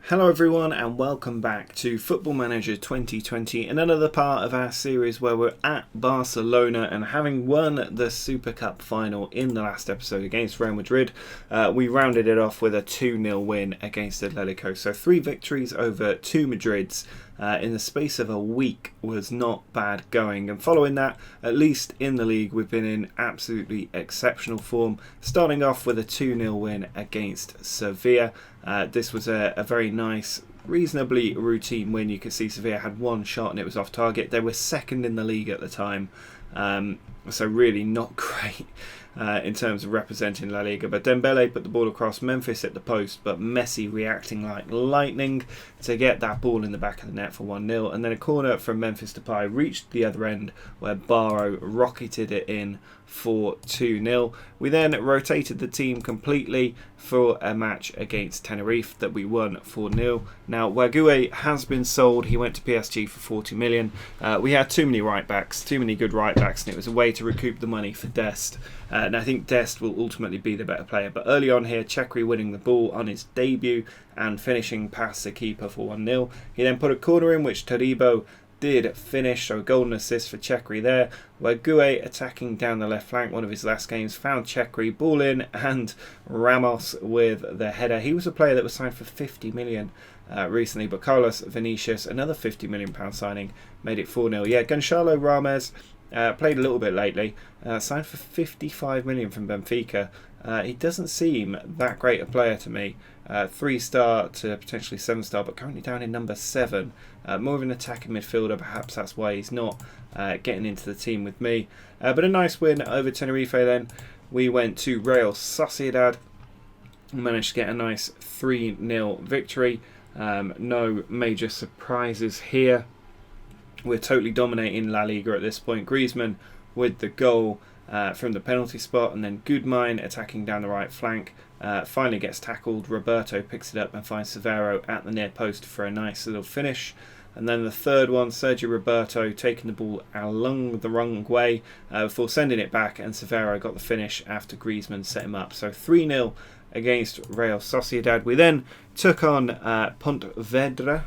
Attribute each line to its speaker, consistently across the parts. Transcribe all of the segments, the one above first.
Speaker 1: Hello everyone and welcome back to Football Manager 2020, and another part of our series where we're at Barcelona, and having won the Super Cup final in the last episode against Real Madrid, we rounded it off with a 2-0 win against Atletico. So 3 victories over 2 Madrids in the space of a week was not bad going, and following that, at least in the league, we've been in absolutely exceptional form, starting off with a 2-0 win against Sevilla. This was a very nice, reasonably routine win. You could see Sevilla had one shot and it was off target. They were second in the league at the time, so really not great in terms of representing La Liga. But Dembele put the ball across, Memphis at the post, but Messi reacting like lightning to get that ball in the back of the net for 1-0. And then a corner from Memphis Depay reached the other end where Barrow rocketed it in for 2-0. We then rotated the team completely for a match against Tenerife that we won 4-0. Now, Wague has been sold. He went to PSG for 40 million. We had too many right backs, too many good right backs, and it was a way to recoup the money for Dest. And I think Dest will ultimately be the better player. But early on here, Chekri winning the ball on his debut and finishing past the keeper for 1-0. He then put a corner in, which Todibo did finish, so a golden assist for Chekri there. Wague attacking down the left flank, one of his last games, found Chekri, ball in, and Ramos with the header. He was a player that was signed for 50 million recently, but Carlos Vinicius, another £50 million signing, made it 4-0. Yeah, Gonçalo Ramez played a little bit lately, signed for 55 million from Benfica. He doesn't seem that great a player to me. 3-star to potentially 7-star, but currently down in number 7. More of an attacking midfielder, perhaps that's why he's not getting into the team with me. But a nice win over Tenerife then. We went to Real Sociedad and managed to get a nice 3-0 victory. No major surprises here. We're totally dominating La Liga at this point. Griezmann with the goal from the penalty spot, and then Gudmine attacking down the right flank. Finally gets tackled. Roberto picks it up and finds Severo at the near post for a nice little finish. And then the third one, Sergio Roberto taking the ball along the wrong way before sending it back, and Severo got the finish after Griezmann set him up. So 3-0 against Real Sociedad. We then took on Pontevedra,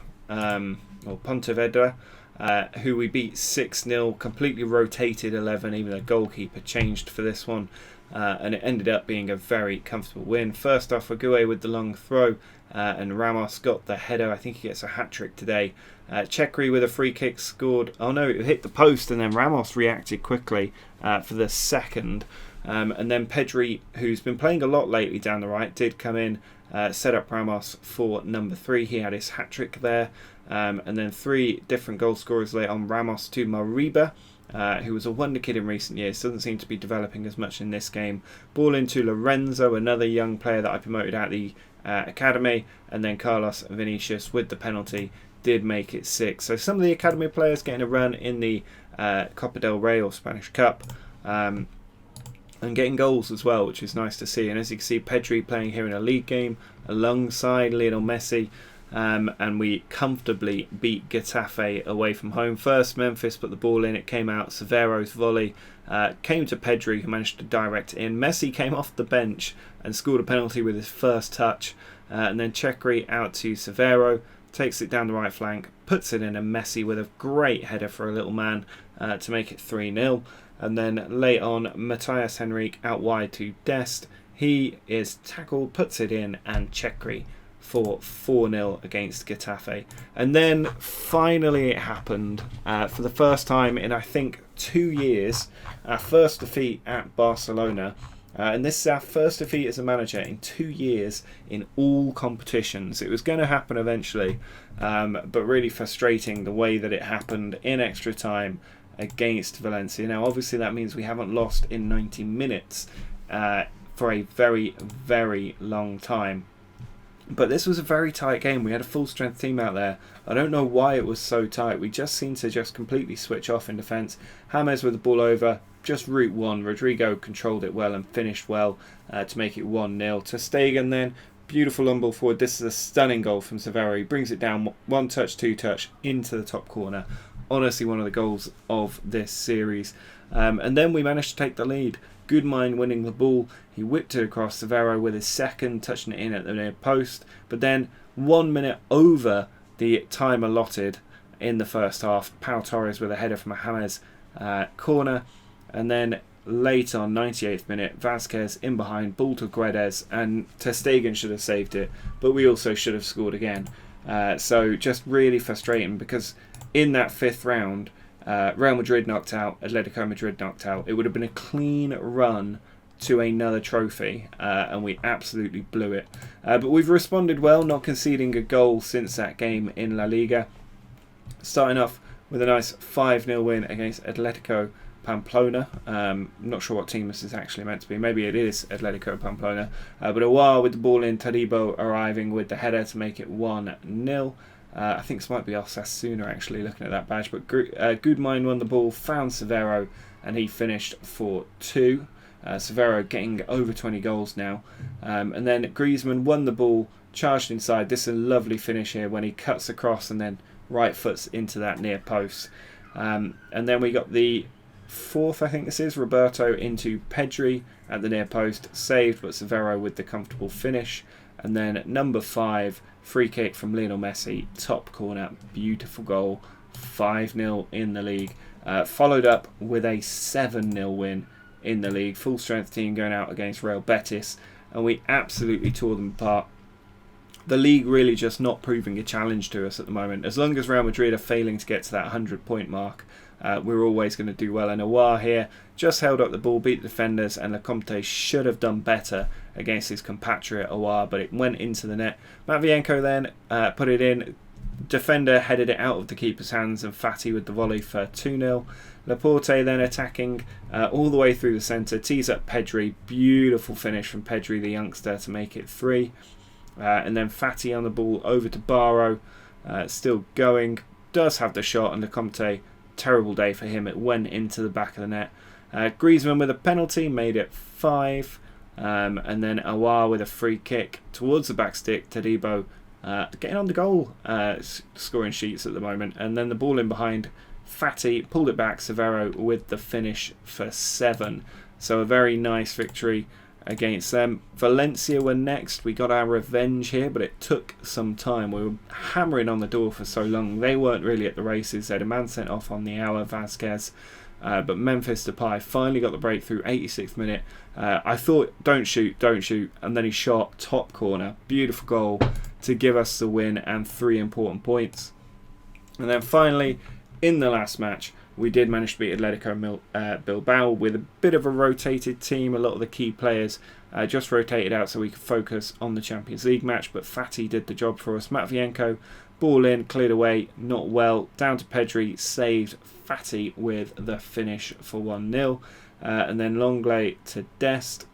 Speaker 1: who we beat 6-0, completely rotated 11, even the goalkeeper changed for this one. And it ended up being a very comfortable win. First off, Wague with the long throw, and Ramos got the header. I think he gets a hat-trick today. Chekri with a free kick scored. Oh no, it hit the post, and then Ramos reacted quickly for the second. And then Pedri, who's been playing a lot lately down the right, did come in, set up Ramos for number 3. He had his hat-trick there. And then 3 different goal scorers later on. Ramos to Mariba, who was a wonder kid in recent years, doesn't seem to be developing as much in this game. Ball into Lorenzo, another young player that I promoted out the academy, and then Carlos Vinicius with the penalty did make it 6. So some of the academy players getting a run in the Copa del Rey or Spanish Cup, and getting goals as well, which is nice to see. And as you can see, Pedri playing here in a league game alongside Lionel Messi. And we comfortably beat Getafe away from home. First, Memphis put the ball in. It came out. Severo's volley came to Pedri, who managed to direct it in. Messi came off the bench and scored a penalty with his first touch. And then Chekri out to Severo, takes it down the right flank, puts it in, and Messi with a great header for a little man to make it 3-0. And then late on, Matthias Henrique out wide to Dest. He is tackled, puts it in, and Chekri for 4-0 against Getafe. And then finally it happened, for the first time in I think 2 years, our first defeat at Barcelona, and this is our first defeat as a manager in 2 years in all competitions. It was going to happen eventually, but really frustrating the way that it happened in extra time against Valencia. Now obviously that means we haven't lost in 90 minutes for a very, very long time. But this was a very tight game. We had a full-strength team out there. I don't know why it was so tight. We just seemed to just completely switch off in defence. James with the ball over, just route one. Rodrigo controlled it well and finished well to make it 1-0. Ter Stegen then, beautiful long ball forward. This is a stunning goal from Severo. He brings it down, 1 touch, 2 touch, into the top corner. Honestly, one of the goals of this series. And then we managed to take the lead. Gudmine winning the ball. He whipped it across Severo with his second, touching it in at the near post. But then 1 minute over the time allotted in the first half. Pau Torres with a header from a James corner, and then late on 98th minute, Vasquez in behind, ball to Guedes, and ter Stegen should have saved it, but we also should have scored again. So just really frustrating, because in that fifth round, Real Madrid knocked out, Atletico Madrid knocked out. It would have been a clean run to another trophy, and we absolutely blew it. But we've responded well, not conceding a goal since that game in La Liga. Starting off with a nice 5-0 win against Atletico Pamplona. Not sure what team this is actually meant to be. Maybe it is Atletico Pamplona. But Aouar with the ball in, Todibo arriving with the header to make it 1-0. I think this might be Osasuna actually, looking at that badge. But Gudmine won the ball, found Severo, and he finished for 2. Severo getting over 20 goals now. And then Griezmann won the ball, charged inside. This is a lovely finish here when he cuts across and then right foots into that near post. And then we got the fourth, I think this is, Roberto into Pedri at the near post, saved, but Severo with the comfortable finish. And then number 5, free kick from Lionel Messi, top corner, beautiful goal, 5-0 in the league. Followed up with a 7-0 win in the league, full strength team going out against Real Betis, and we absolutely tore them apart. The league really just not proving a challenge to us at the moment. As long as Real Madrid are failing to get to that 100-point mark, we're always going to do well. And Aouar here just held up the ball, beat the defenders, and Lecomte should have done better against his compatriot Aouar, but it went into the net. Matvienko then put it in. Defender headed it out of the keeper's hands, and Fati with the volley for 2-0. Laporte then attacking all the way through the centre, tees up Pedri. Beautiful finish from Pedri, the youngster, to make it 3. And then Fati on the ball over to Barrow, still going, does have the shot, and Lecomte, terrible day for him, it went into the back of the net. Griezmann with a penalty made it 5, and then Aouar with a free kick towards the back stick. Todibo getting on the goal scoring sheets at the moment, and then the ball in behind. Fati pulled it back, Severo with the finish for 7. So a very nice victory against them. Valencia were next. We got our revenge here, but it took some time. We were hammering on the door for so long. They weren't really at the races. They had a man sent off on the hour, Vasquez. But Memphis Depay finally got the breakthrough, 86th minute. I thought, don't shoot, and then he shot top corner. Beautiful goal to give us the win and 3 important points. And then finally, in the last match, we did manage to beat Atletico Bilbao with a bit of a rotated team. A lot of the key players just rotated out so we could focus on the Champions League match, but Fati did the job for us. Matvienko, ball in, cleared away, not well. Down to Pedri, saved. Fati with the finish for 1-0. And then Longley to Dest.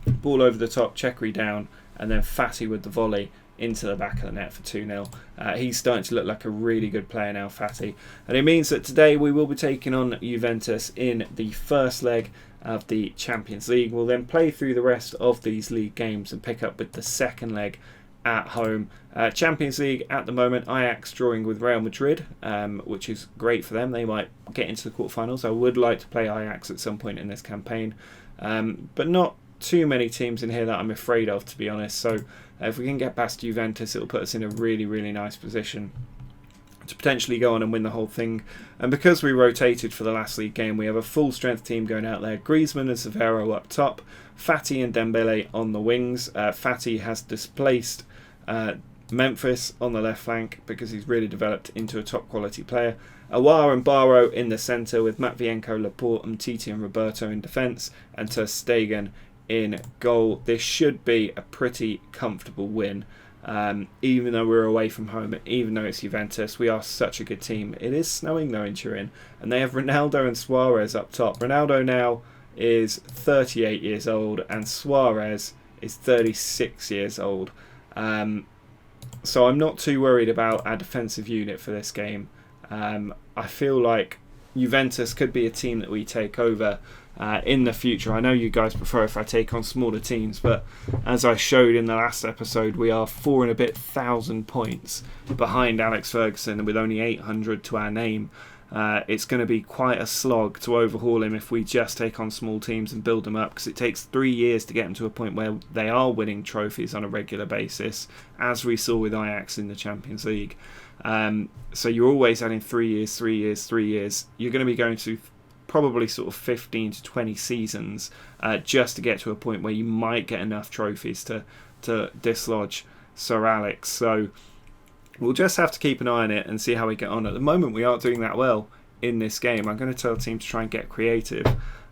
Speaker 1: Ball over the top, Chekri down, and then Fati with the volley into the back of the net for 2-0. He's starting to look like a really good player now, Fati. And it means that today we will be taking on Juventus in the first leg of the Champions League. We'll then play through the rest of these league games and pick up with the second leg at home. Champions League at the moment, Ajax drawing with Real Madrid, which is great for them. They might get into the quarterfinals. I would like to play Ajax at some point in this campaign, but not too many teams in here that I'm afraid of, to be honest. So if we can get past Juventus, it'll put us in a really, really nice position to potentially go on and win the whole thing. And because we rotated for the last league game, we have a full strength team going out there. Griezmann and Severo up top, Fati and Dembele on the wings. Fati has displaced Memphis on the left flank because he's really developed into a top quality player. Aouar and Barrow in the centre with Matvienko, Laporte, Umtiti and Roberto in defence, and ter Stegen in goal. This should be a pretty comfortable win, even though we're away from home, even though it's Juventus. We are such a good team. It is snowing though in Turin, and they have Ronaldo and Suarez up top. Ronaldo now is 38 years old and Suarez is 36 years old. So I'm not too worried about our defensive unit for this game. I feel like Juventus could be a team that we take over in the future. I know you guys prefer if I take on smaller teams, but as I showed in the last episode, we are 4,000 points behind Alex Ferguson with only 800 to our name. it's going to be quite a slog to overhaul him if we just take on small teams and build them up, because it takes 3 years to get them to a point where they are winning trophies on a regular basis, as we saw with Ajax in the Champions League. So you're always adding 3 years, 3 years, 3 years. You're going to be going to probably sort of 15 to 20 seasons just to get to a point where you might get enough trophies to dislodge Sir Alex. So we'll just have to keep an eye on it and see how we get on. At the moment, we aren't doing that well in this game. I'm going to tell the team to try and get creative,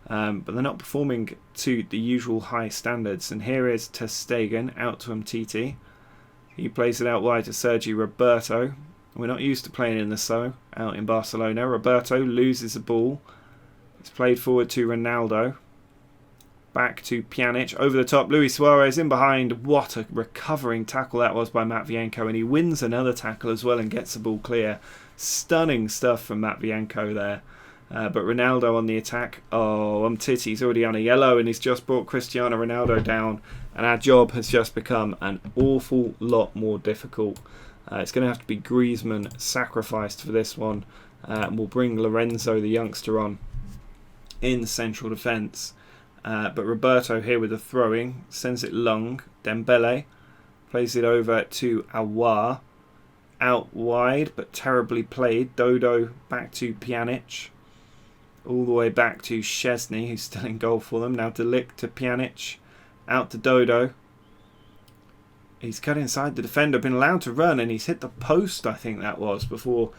Speaker 1: but they're not performing to the usual high standards. And here is ter Stegen out to Umtiti. He plays it out wide to Sergi Roberto. We're not used to playing in the slow out in Barcelona. Roberto loses the ball. It's played forward to Ronaldo. Back to Pjanic, over the top, Luis Suarez in behind. What a recovering tackle that was by Matvienko, and he wins another tackle as well and gets the ball clear. Stunning stuff from Matvienko there. But Ronaldo on the attack. Oh, Umtiti's already on a yellow, and he's just brought Cristiano Ronaldo down, and our job has just become an awful lot more difficult. It's going to have to be Griezmann sacrificed for this one, and we'll bring Lorenzo, the youngster, on in central defence. But Roberto here with the throwing, sends it long. Dembele plays it over to Aouar, out wide but terribly played. Dodo back to Pjanic, all the way back to Szczesny, who's still in goal for them. Now De Ligt to Pjanic, out to Dodo. He's cut inside the defender, been allowed to run, and he's hit the post, I think that was, before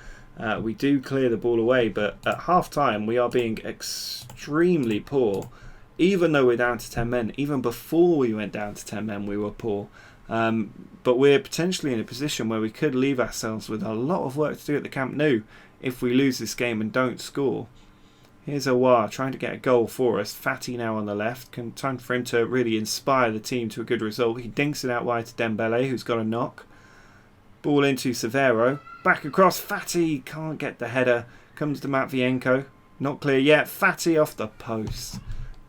Speaker 1: we do clear the ball away. But at half time we are being extremely poor. Even though we're down to 10 men, even before we went down to 10 men, we were poor. But we're potentially in a position where we could leave ourselves with a lot of work to do at the Camp Nou if we lose this game and don't score. Here's Aouar trying to get a goal for us. Fati now on the left. Time for him to really inspire the team to a good result. He dinks it out wide to Dembele, who's got a knock. Ball into Severo. Back across. Fati can't get the header. Comes to Matvienko. Not clear yet. Fati off the post.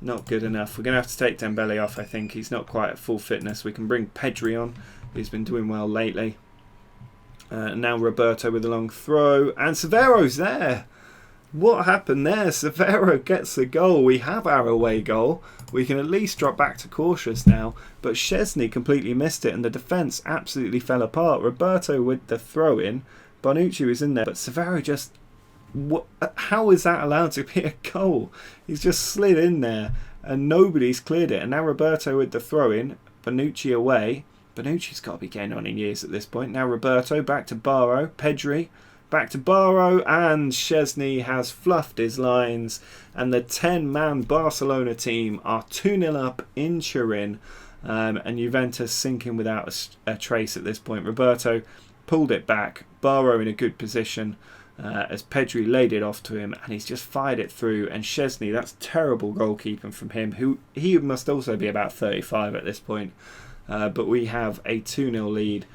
Speaker 1: Not good enough. We're going to have to take Dembele off, I think. He's not quite at full fitness. We can bring Pedri on, who's been doing well lately. Now Roberto with a long throw. And Severo's there. What happened there? Severo gets the goal. We have our away goal. We can at least drop back to cautious now. But Szczesny completely missed it, and the defence absolutely fell apart. Roberto with the throw-in. Bonucci was in there, but Severo just... how is that allowed to be a goal? He's just slid in there and nobody's cleared it. And now Roberto with the throw-in. Bonucci away. Bonucci's got to be getting on in years at this point. Now Roberto back to Barro. Pedri back to Barro, and Szczesny has fluffed his lines, and the 10-man Barcelona team are 2-0 up in Turin, and Juventus sinking without a trace at this point. Roberto pulled it back. Barro in a good position. As Pedri laid it off to him, and he's just fired it through. And Szczesny, that's terrible goalkeeping from him, who he must also be about 35 at this point. But we have a 2-0 lead,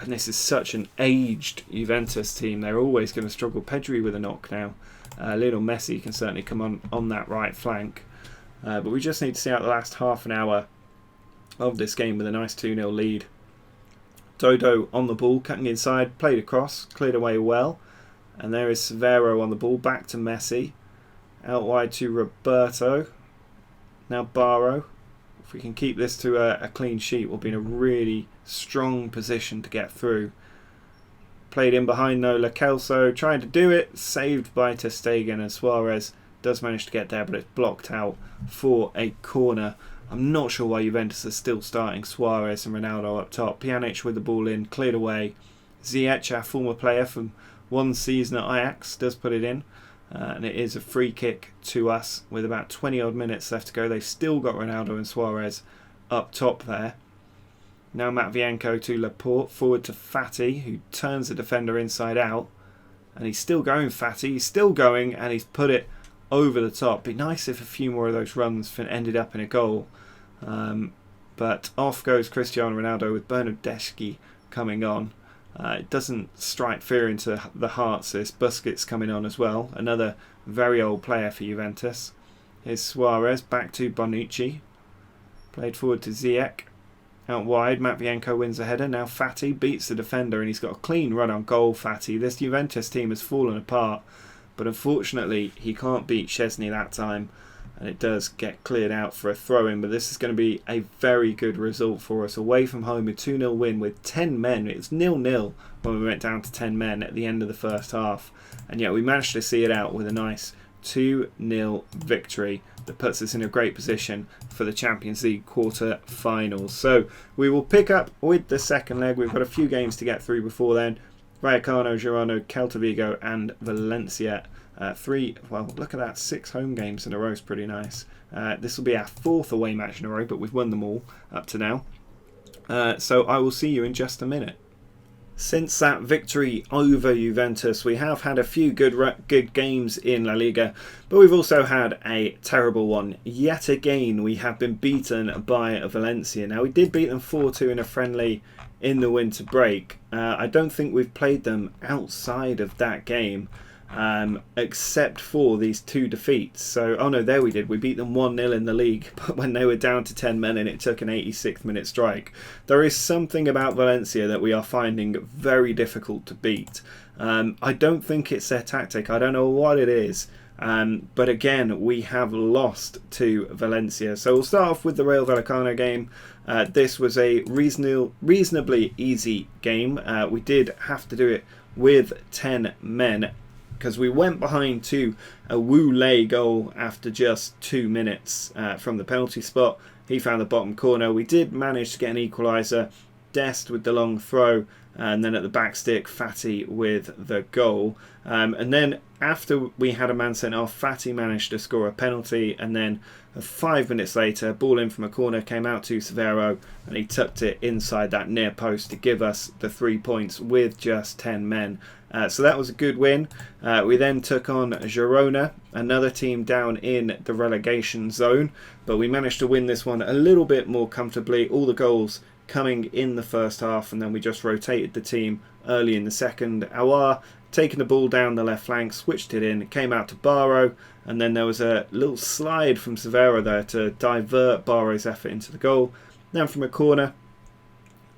Speaker 1: and this is such an aged Juventus team. They're always going to struggle. Pedri with a knock now. Lionel Messi can certainly come on that right flank. But we just need to see out the last half an hour of this game with a nice 2-0 lead. Dodo on the ball, cutting inside, played across, cleared away well. And there is Severo on the ball, back to Messi. Out wide to Roberto. Now Barro. If we can keep this to a clean sheet, we'll be in a really strong position to get through. Played in behind though, Lo Celso trying to do it. Saved by ter Stegen, and Suarez does manage to get there, but it's blocked out for a corner. I'm not sure why Juventus are still starting Suarez and Ronaldo up top. Pjanic with the ball in, cleared away. Ziyech, our former player from one season at Ajax, does put it in, and it is a free kick to us with about 20 odd minutes left to go. They've still got Ronaldo and Suarez up top there. Now Matvienko to Laporte, forward to Fati, who turns the defender inside out, and he's still going. Fati, he's still going, and he's put it over the top. Be nice if a few more of those runs ended up in a goal, but off goes Cristiano Ronaldo with Bernardeschi coming on. It doesn't strike fear into the hearts. This Busquets coming on as well, another very old player for Juventus. Here's Suarez back to Bonucci, played forward to Ziyech, out wide. Matvienko wins the header. Now Fati beats the defender, and he's got a clean run on goal. Fati, this Juventus team has fallen apart, but unfortunately he can't beat Szczesny that time, and it does get cleared out for a throw-in. But this is going to be a very good result for us. Away from home, a 2-0 win with 10 men. It was 0-0 when we went down to 10 men at the end of the first half, and yet we managed to see it out with a nice 2-0 victory that puts us in a great position for the Champions League quarter-finals. So we will pick up with the second leg. We've got a few games to get through before then. Vallecano, Girona, Celta Vigo and Valencia. Look at that, 6 home games in a row is pretty nice. This will be our 4th away match in a row, but we've won them all up to now. So I will see you in just a minute. Since that victory over Juventus, we have had a few good games in La Liga, but we've also had a terrible one. Yet again, we have been beaten by Valencia. Now, we did beat them 4-2 in a friendly in the winter break. I don't think we've played them outside of that game, except for these 2 defeats. So, oh no, there we did. We beat them 1-0 in the league, but when they were down to 10 men and it took an 86th minute strike. There is something about Valencia that we are finding very difficult to beat. I don't think it's their tactic. I don't know what it is. But again, we have lost to Valencia. So we'll start off with the Real Vallecano game. This was a reasonably easy game. We did have to do it with 10 men, because we went behind to a Wu Lei goal after just 2 minutes from the penalty spot. He found the bottom corner. We did manage to get an equaliser. Dest with the long throw, and then at the back stick, Fati with the goal. And then after we had a man sent off, Fati managed to score a penalty, and then 5 minutes later, ball in from a corner, came out to Severo, and he tucked it inside that near post to give us the 3 points with just 10 men. So that was a good win. We then took on Girona, another team down in the relegation zone, but we managed to win this one a little bit more comfortably. All the goals coming in the first half, and then we just rotated the team early in the second. Awar taking the ball down the left flank, switched it in, came out to Barrow, and then there was a little slide from Severo there to divert Barrow's effort into the goal. Then from a corner,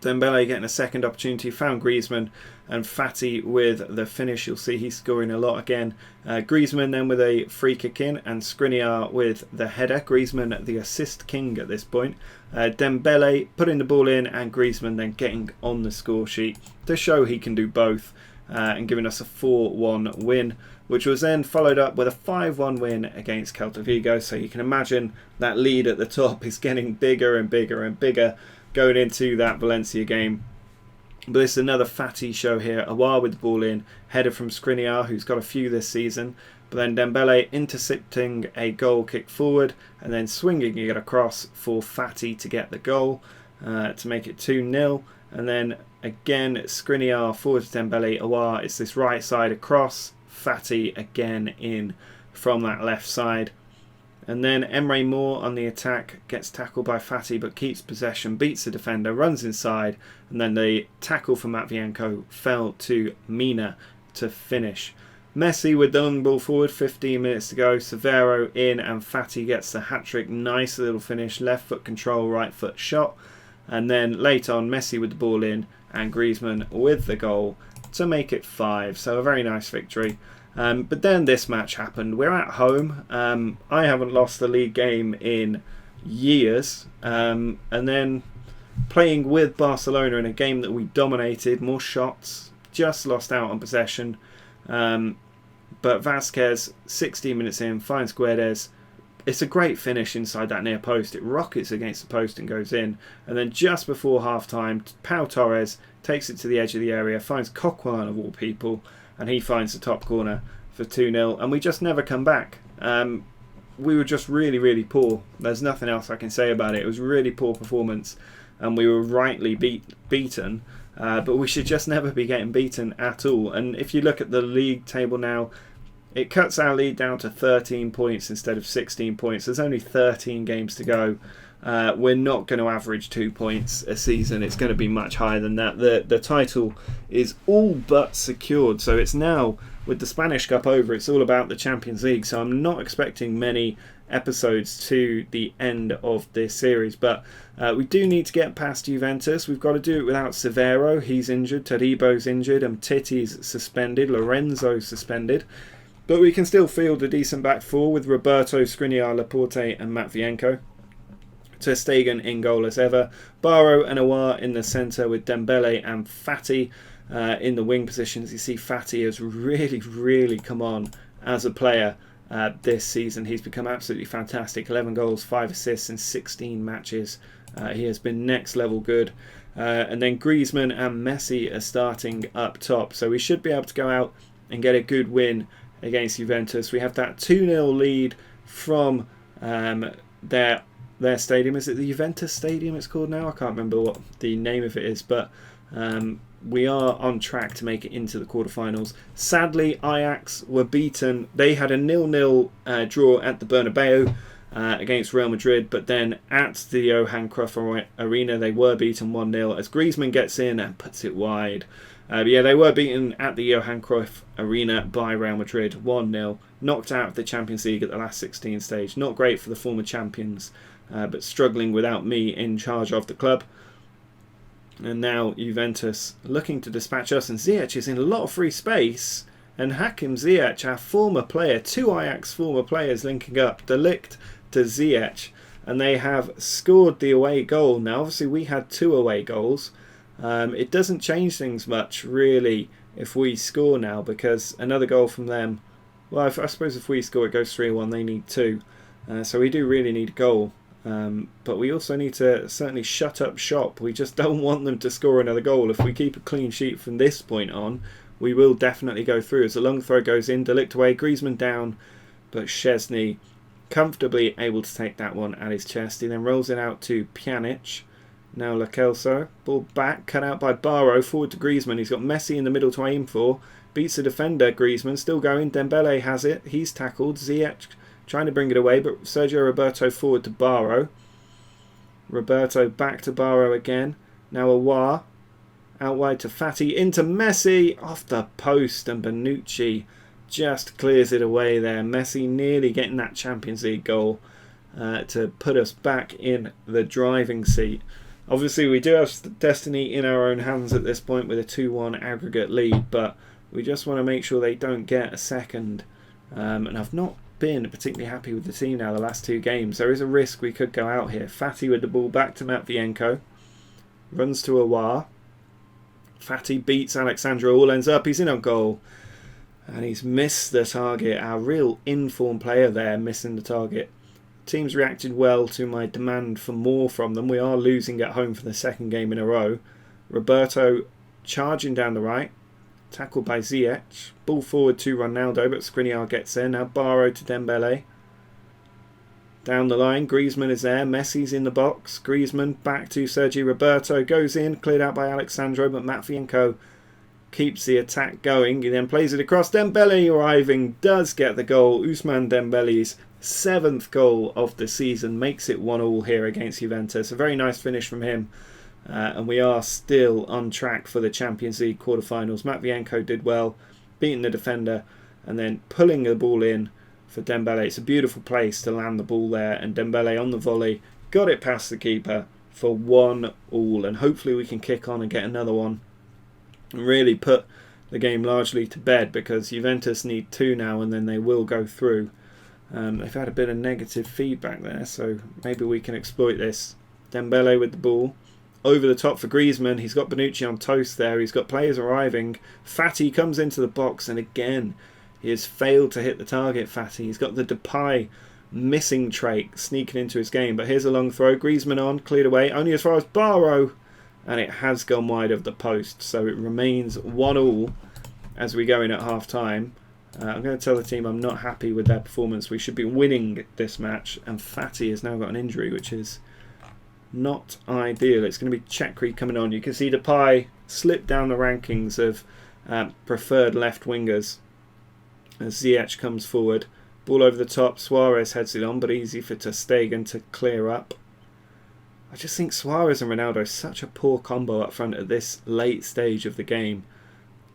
Speaker 1: Dembele getting a second opportunity, found Griezmann, and Fati with the finish. You'll see he's scoring a lot again. Griezmann then with a free kick in, and Skriniar with the header. Griezmann the assist king at this point. Dembele putting the ball in, and Griezmann then getting on the score sheet to show he can do both, and giving us a 4-1 win, which was then followed up with a 5-1 win against Celta Vigo. So you can imagine that lead at the top is getting bigger and bigger and bigger going into that Valencia game. But this is another Fati show here. Awar with the ball in, header from Skriniar, who's got a few this season. But then Dembele intercepting a goal kick forward, and then swinging it across for Fati to get the goal, to make it 2-0. And then again, Skriniar forward to Dembele. Awar, it's this right side across. Fati again in from that left side. And then Emre Moore on the attack gets tackled by Fati, but keeps possession, beats the defender, runs inside, and then the tackle from Matvienko fell to Mina to finish. Messi with the long ball forward, 15 minutes to go. Severo in, and Fati gets the hat-trick. Nice little finish, left foot control, right foot shot. And then late on, Messi with the ball in, and Griezmann with the goal to make it 5. So a very nice victory. But then this match happened. We're at home. I haven't lost the league game in years. And then playing with Barcelona in a game that we dominated, more shots, just lost out on possession. But Vasquez, 16 minutes in, finds Guedes. It's a great finish inside that near post. It rockets against the post and goes in. And then just before half-time, Pau Torres takes it to the edge of the area, finds Coquelin of all people, and he finds the top corner for 2-0. And we just never come back. We were just really, really poor. There's nothing else I can say about it. It was a really poor performance, and we were rightly beaten. But we should just never be getting beaten at all. And if you look at the league table now, it cuts our lead down to 13 points instead of 16 points. There's only 13 games to go. We're not going to average 2 points a season. It's going to be much higher than that. The title is all but secured. So it's now, with the Spanish Cup over, it's all about the Champions League. So I'm not expecting many episodes to the end of this series. But we do need to get past Juventus. We've got to do it without Severo. He's injured. Taribo's injured. Titi's suspended. Lorenzo's suspended. But we can still field a decent back four with Roberto, Skriniar, Laporte and Matvienko. Ter Stegen in goal as ever. Barrow and Aouar in the centre with Dembele and Fati in the wing positions. You see Fati has really come on as a player this season. He's become absolutely fantastic. 11 goals, 5 assists in 16 matches. He has been next level good. And then Griezmann and Messi are starting up top. So we should be able to go out and get a good win against Juventus. We have that 2-0 lead from their stadium. Is it the Juventus Stadium it's called now? I can't remember what the name of it is. But we are on track to make it into the quarterfinals. Sadly, Ajax were beaten. They had a 0-0 draw at the Bernabeu against Real Madrid, but then at the Johan Cruyff Arena they were beaten 1-0 as Griezmann gets in and puts it wide. Yeah, they were beaten at the Johan Cruyff Arena by Real Madrid 1-0, knocked out of the Champions League at the last 16 stage. Not great for the former champions, but struggling without me in charge of the club. And now Juventus looking to dispatch us, and Ziyech is in a lot of free space, and Hakim Ziyech, our former player, 2 Ajax former players linking up, De Ligt to Ziyech, and they have scored the away goal. Now obviously we had 2 away goals. It doesn't change things much really if we score now, because another goal from them, well, I suppose if we score it goes 3-1, they need 2, so we do really need a goal. But we also need to certainly shut up shop. We just don't want them to score another goal. If we keep a clean sheet from this point on, we will definitely go through. As the long throw goes in, De Ligt away, Griezmann down, but Szczesny comfortably able to take that one at his chest. He then rolls it out to Pjanic. Now Lo Celso, ball back, cut out by Barrow, forward to Griezmann. He's got Messi in the middle to aim for. Beats the defender, Griezmann, still going. Dembele has it. He's tackled. Ziyech trying to bring it away, but Sergio Roberto forward to Barrow. Roberto back to Barrow again. Now Aouar. Out wide to Fati. Into Messi. Off the post, and Bonucci just clears it away there. Messi nearly getting that Champions League goal to put us back in the driving seat. Obviously, we do have destiny in our own hands at this point with a 2-1 aggregate lead, but we just want to make sure they don't get a second. And I've not been particularly happy with the team now the last 2 games. There is a risk we could go out here. Fati with the ball back to Matvienko. Runs to Aouar. Fati beats Alexandro, all ends up. He's in on goal. And he's missed the target. Our real informed player there missing the target. Team's reacted well to my demand for more from them. We are losing at home for the 2nd game in a row. Roberto charging down the right. Tackled by Ziyech. Ball forward to Ronaldo, but Skriniar gets there. Now Barrow to Dembele. Down the line, Griezmann is there. Messi's in the box. Griezmann back to Sergi Roberto. Goes in, cleared out by Alexandro, but Matvienko keeps the attack going. He then plays it across. Dembele arriving, does get the goal. Ousmane Dembele's 7th goal of the season, makes it 1-1 here against Juventus. A very nice finish from him. And we are still on track for the Champions League quarterfinals. Matvienko did well, beating the defender and then pulling the ball in for Dembele. It's a beautiful place to land the ball there, and Dembele on the volley got it past the keeper for 1-1, and hopefully we can kick on and get another one and really put the game largely to bed, because Juventus need 2 now and then they will go through. They've had a bit of negative feedback there, so maybe we can exploit this. Dembele with the ball. Over the top for Griezmann. He's got Bonucci on toast there. He's got players arriving. Fati comes into the box, and again, he has failed to hit the target, Fati. He's got the Depay missing trait sneaking into his game. But here's a long throw. Griezmann on, cleared away. Only as far as Barrow. And it has gone wide of the post. So it remains 1-1 as we go in at half-time. I'm going to tell the team I'm not happy with their performance. We should be winning this match. And Fati has now got an injury, which is not ideal. It's going to be Chekri coming on. You can see Depay slip down the rankings of preferred left wingers as Ziyech comes forward. Ball over the top. Suarez heads it on, but easy for Ter Stegen to clear up. I just think Suarez and Ronaldo are such a poor combo up front at this late stage of the game.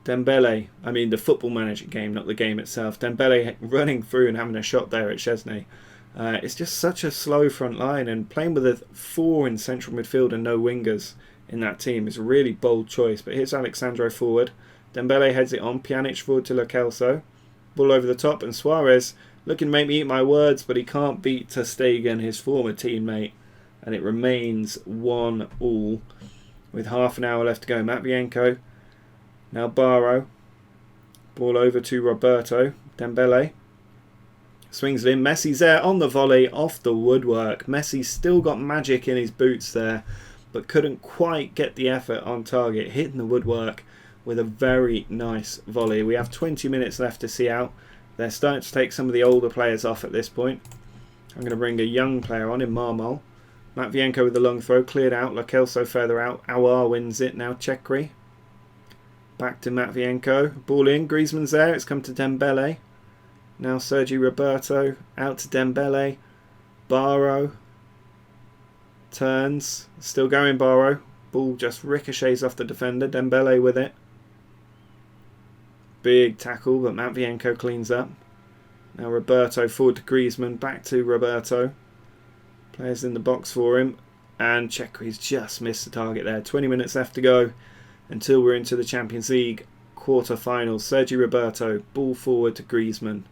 Speaker 1: Dembele, I mean the Football Manager game, not the game itself. Dembele running through and having a shot there at Szczesny. It's just such a slow front line, and playing with a 4 in central midfield and no wingers in that team is a really bold choice. But here's Alexandro forward. Dembele heads it on. Pjanic forward to Lo Celso. Ball over the top, and Suarez looking to make me eat my words, but he can't beat ter Stegen, his former teammate, and it remains 1-1 with half an hour left to go. Matvienko, now Barrow, ball over to Roberto, Dembele, swings it in, Messi's there on the volley, off the woodwork. Messi's still got magic in his boots there, but couldn't quite get the effort on target, hitting the woodwork with a very nice volley. We have 20 minutes left to see out. They're starting to take some of the older players off at this point. I'm going to bring a young player on in Marmol. Matvienko with the long throw, cleared out. Lo Celso further out. Aouar wins it. Now Chekri. Back to Matvienko. Ball in. Griezmann's there. It's come to Dembele. Now Sergi Roberto. Out to Dembele. Barrow. Turns. Still going Barrow. Ball just ricochets off the defender. Dembele with it. Big tackle, but Matvienko cleans up. Now Roberto forward to Griezmann. Back to Roberto. Players in the box for him. And Chekri's just missed the target there. 20 minutes left to go until we're into the Champions League quarter-finals. Sergi Roberto. Ball forward to Griezmann.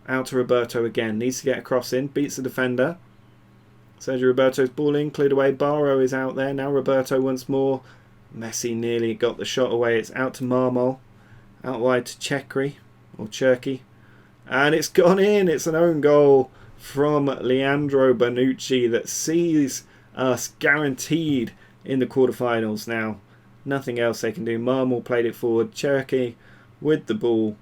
Speaker 1: Out to Roberto again. Needs to get a cross in. Beats the defender. Sergi Roberto's ball in. Cleared away. Barrow is out there. Now Roberto once more. Messi nearly got the shot away. It's out to Marmol. Out wide to Chekri. Or Cherky. And it's gone in. It's an own goal from Leandro Bonucci that sees us guaranteed in the quarterfinals now. Nothing else they can do. Marmol played it forward. Cherky with the ball.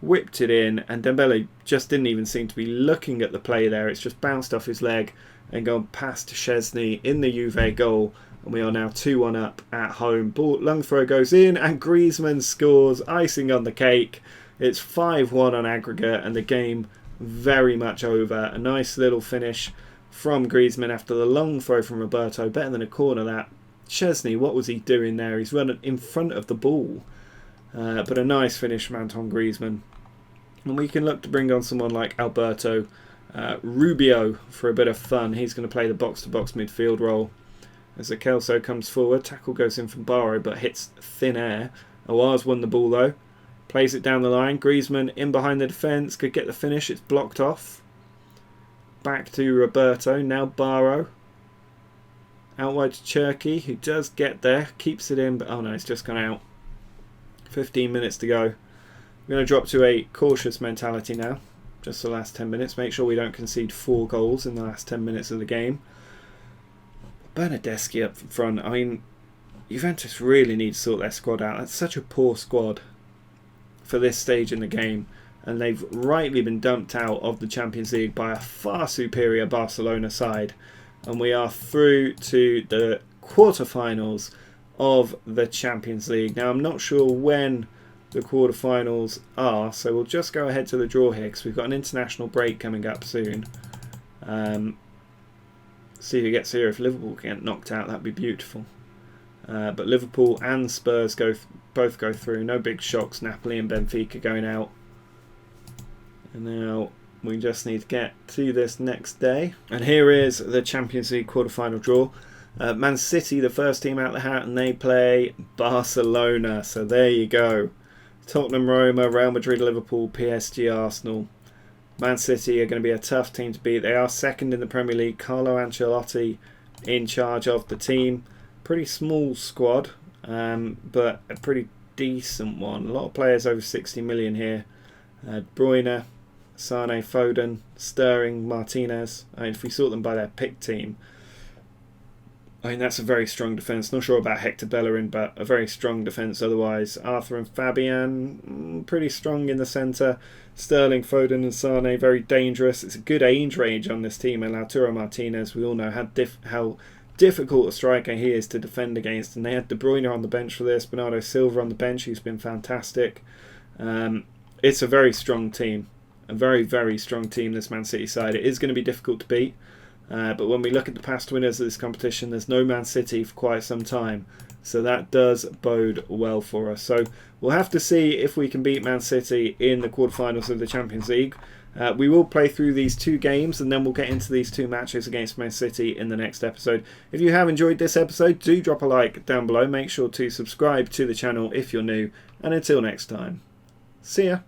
Speaker 1: Whipped it in. And Dembele just didn't even seem to be looking at the play there. It's just bounced off his leg and gone past Szczesny in the Juve goal. And we are now 2-1 up at home. Ball, long throw goes in and Griezmann scores. Icing on the cake. It's 5-1 on aggregate and the game very much over. A nice little finish from Griezmann after the long throw from Roberto. Better than a corner that. Szczesny, what was he doing there? He's running in front of the ball. But a nice finish from Antoine Griezmann. And we can look to bring on someone like Alberto Rubio for a bit of fun. He's going to play the box-to-box midfield role. As Lo Celso comes forward, tackle goes in from Barrow but hits thin air. Aouar's won the ball though. Plays it down the line. Griezmann in behind the defence. Could get the finish. It's blocked off. Back to Roberto. Now Barrow. Out wide to Cherky, who does get there. Keeps it in, but oh no, it's just gone out. 15 minutes to go. We're going to drop to a cautious mentality now. Just the last 10 minutes. Make sure we don't concede 4 goals in the last 10 minutes of the game. Bernardeschi up front. I mean, Juventus really need to sort their squad out. That's such a poor squad for this stage in the game. And they've rightly been dumped out of the Champions League by a far superior Barcelona side. And we are through to the quarterfinals of the Champions League. Now, I'm not sure when the quarterfinals are, so we'll just go ahead to the draw here because we've got an international break coming up soon. See who gets here. If Liverpool get knocked out, that'd be beautiful. But Liverpool and Spurs both go through. No big shocks. Napoli and Benfica going out. And now we just need to get to this next day. And here is the Champions League quarterfinal draw. Man City, the first team out of the hat, and they play Barcelona. So there you go. Tottenham, Roma, Real Madrid, Liverpool, PSG, Arsenal. Man City are going to be a tough team to beat. They are second in the Premier League. Carlo Ancelotti in charge of the team. Pretty small squad, but a pretty decent one. A lot of players over 60 million here. Bruyne, Sane, Foden, Sterling, Martinez. I mean, if we sort them by their pick team, I mean, that's a very strong defence. Not sure about Hector Bellerin, but a very strong defence otherwise. Arthur and Fabian, pretty strong in the centre. Sterling, Foden and Sane, very dangerous. It's a good age range on this team. And Lautaro Martinez, we all know how difficult a striker he is to defend against. And they had De Bruyne on the bench for this. Bernardo Silva on the bench, who's been fantastic. It's a very strong team. A very, very strong team, this Man City side. It is going to be difficult to beat. But when we look at the past winners of this competition, there's no Man City for quite some time. So that does bode well for us. So we'll have to see if we can beat Man City in the quarterfinals of the Champions League. We will play through these 2 games and then we'll get into these 2 matches against Man City in the next episode. If you have enjoyed this episode, do drop a like down below. Make sure to subscribe to the channel if you're new. And until next time, see ya.